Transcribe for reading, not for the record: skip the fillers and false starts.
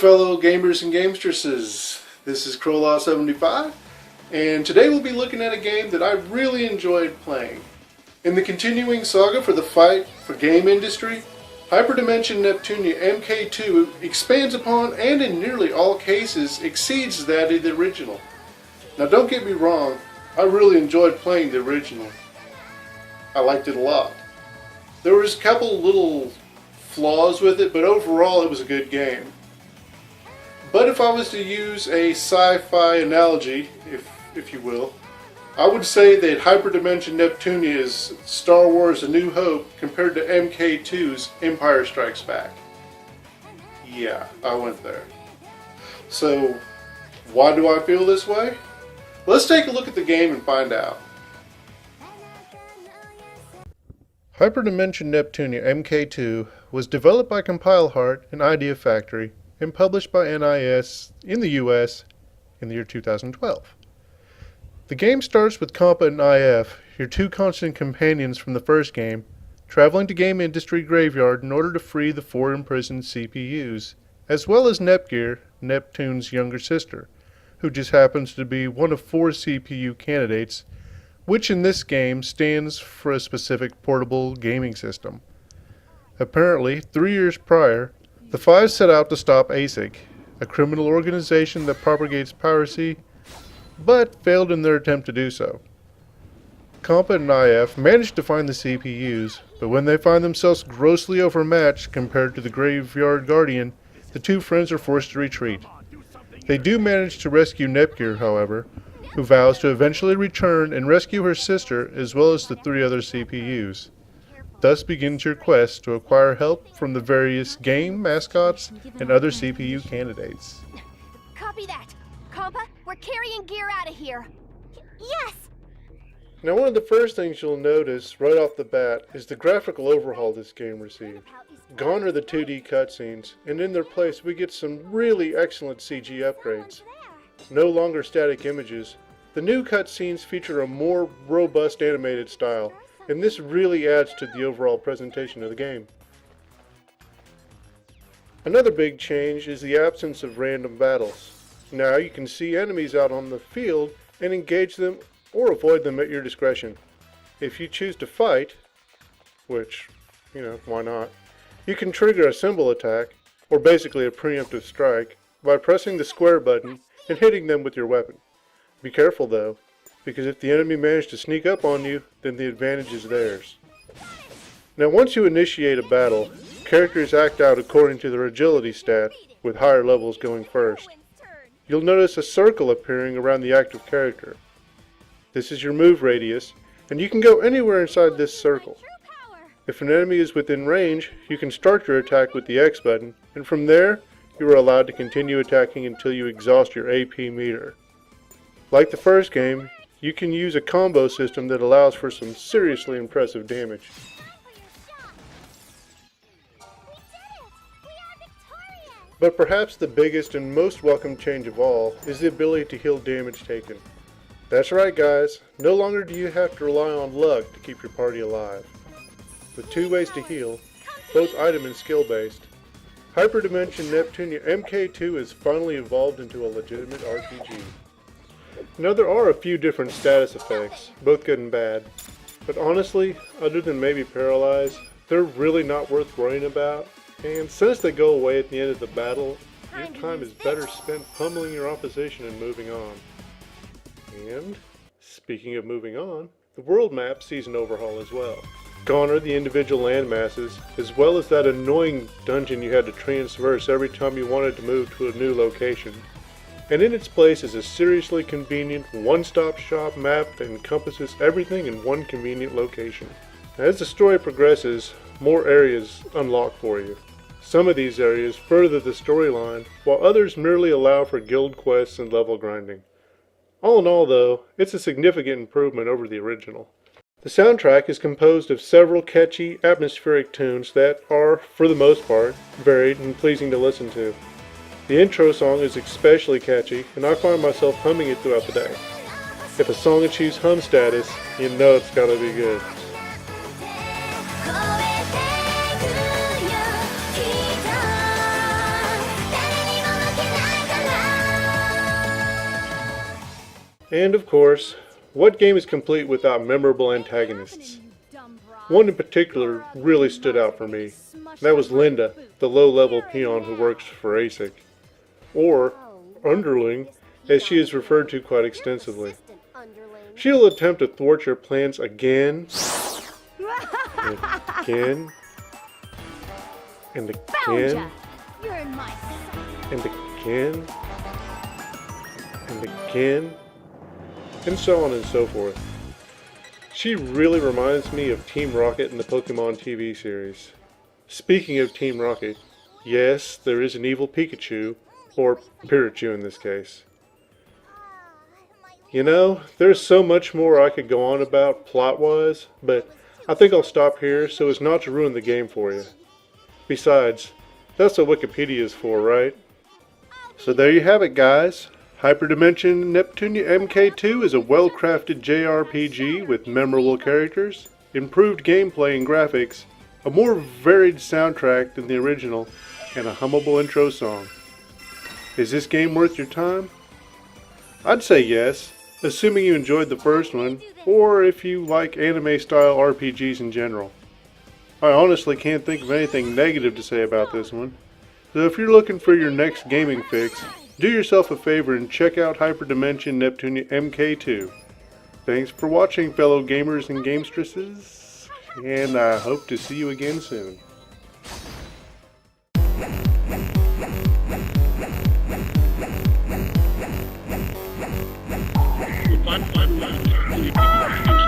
fellow gamers and gamestresses. This is Chrolaw75, and today we'll be looking at a game that I really enjoyed playing. In the continuing saga for the fight for game industry, Hyperdimension Neptunia MK2 expands upon and in nearly all cases exceeds that of the original. Now don't get me wrong, I really enjoyed playing the original. I liked it a lot. There was a couple little flaws with it, but overall it was a good game. But if I was to use a sci-fi analogy, if you will, I would say that Hyperdimension Neptunia is Star Wars A New Hope compared to MK2's Empire Strikes Back. Yeah, I went there. So, why do I feel this way? Let's take a look at the game and find out. Hyperdimension Neptunia MK2 was developed by CompileHeart and Idea Factory and published by NIS in the US in the year 2012. The game starts with Compa and IF, your two constant companions from the first game, traveling to Game Industry Graveyard in order to free the four imprisoned CPUs, as well as Nepgear, Neptune's younger sister, who just happens to be one of four CPU candidates, which in this game stands for a specific portable gaming system. Apparently, 3 years prior, the Five set out to stop ASIC, a criminal organization that propagates piracy, but failed in their attempt to do so. Compa and IF managed to find the CPUs, but when they find themselves grossly overmatched compared to the Graveyard Guardian, the two friends are forced to retreat. They do manage to rescue Nepgear, however, who vows to eventually return and rescue her sister as well as the three other CPUs. Thus begins your quest to acquire help from the various game mascots and other CPU candidates. Copy that. Compa, we're carrying gear out of here. Yes! Now one of the first things you'll notice right off the bat is the graphical overhaul this game received. Gone are the 2D cutscenes, and in their place we get some really excellent CG upgrades. No longer static images, the new cutscenes feature a more robust animated style, and this really adds to the overall presentation of the game. Another big change is the absence of random battles. Now you can see enemies out on the field and engage them or avoid them at your discretion. If you choose to fight, which, why not, you can trigger a symbol attack, or basically a preemptive strike, by pressing the square button and hitting them with your weapon. Be careful though, because if the enemy managed to sneak up on you, then the advantage is theirs. Now once you initiate a battle, characters act out according to their agility stat, with higher levels going first. You'll notice a circle appearing around the active character. This is your move radius, and you can go anywhere inside this circle. If an enemy is within range, you can start your attack with the X button, and from there, you are allowed to continue attacking until you exhaust your AP meter. Like the first game, you can use a combo system that allows for some seriously impressive damage. But perhaps the biggest and most welcome change of all is the ability to heal damage taken. That's right guys, no longer do you have to rely on luck to keep your party alive. With two ways to heal, both item and skill based, Hyperdimension Neptunia MK2 has finally evolved into a legitimate RPG. Now there are a few different status effects, both good and bad, but honestly, other than maybe paralyze, they're really not worth worrying about, and since they go away at the end of the battle, your time is better spent pummeling your opposition and moving on. And, speaking of moving on, the world map sees an overhaul as well. Gone are the individual land masses, as well as that annoying dungeon you had to traverse every time you wanted to move to a new location. And in its place is a seriously convenient one-stop shop map that encompasses everything in one convenient location. As the story progresses, more areas unlock for you. Some of these areas further the storyline, while others merely allow for guild quests and level grinding. All in all though, it's a significant improvement over the original. The soundtrack is composed of several catchy, atmospheric tunes that are, for the most part, varied and pleasing to listen to. The intro song is especially catchy, and I find myself humming it throughout the day. If a song achieves hum status, you know it's gotta be good. And of course, what game is complete without memorable antagonists? One in particular really stood out for me. That was Linda, the low-level peon who works for ASIC. Or underling, as she is referred to quite extensively. She'll attempt to thwart your plans again, and again, and again, and again, and again, and so on and so forth. She really reminds me of Team Rocket in the Pokemon TV series. Speaking of Team Rocket, yes, there is an evil Pikachu, or Pirachu in this case. You know, there's so much more I could go on about plot-wise, but I think I'll stop here so as not to ruin the game for you. Besides, that's what Wikipedia is for, right? So there you have it, guys. Hyperdimension Neptunia MK2 is a well-crafted JRPG with memorable characters, improved gameplay and graphics, a more varied soundtrack than the original, and a hummable intro song. Is this game worth your time? I'd say yes, assuming you enjoyed the first one, or if you like anime-style RPGs in general. I honestly can't think of anything negative to say about this one, so if you're looking for your next gaming fix, do yourself a favor and check out Hyperdimension Neptunia MK2. Thanks for watching, fellow gamers and gamestresses, and I hope to see you again soon. Fun.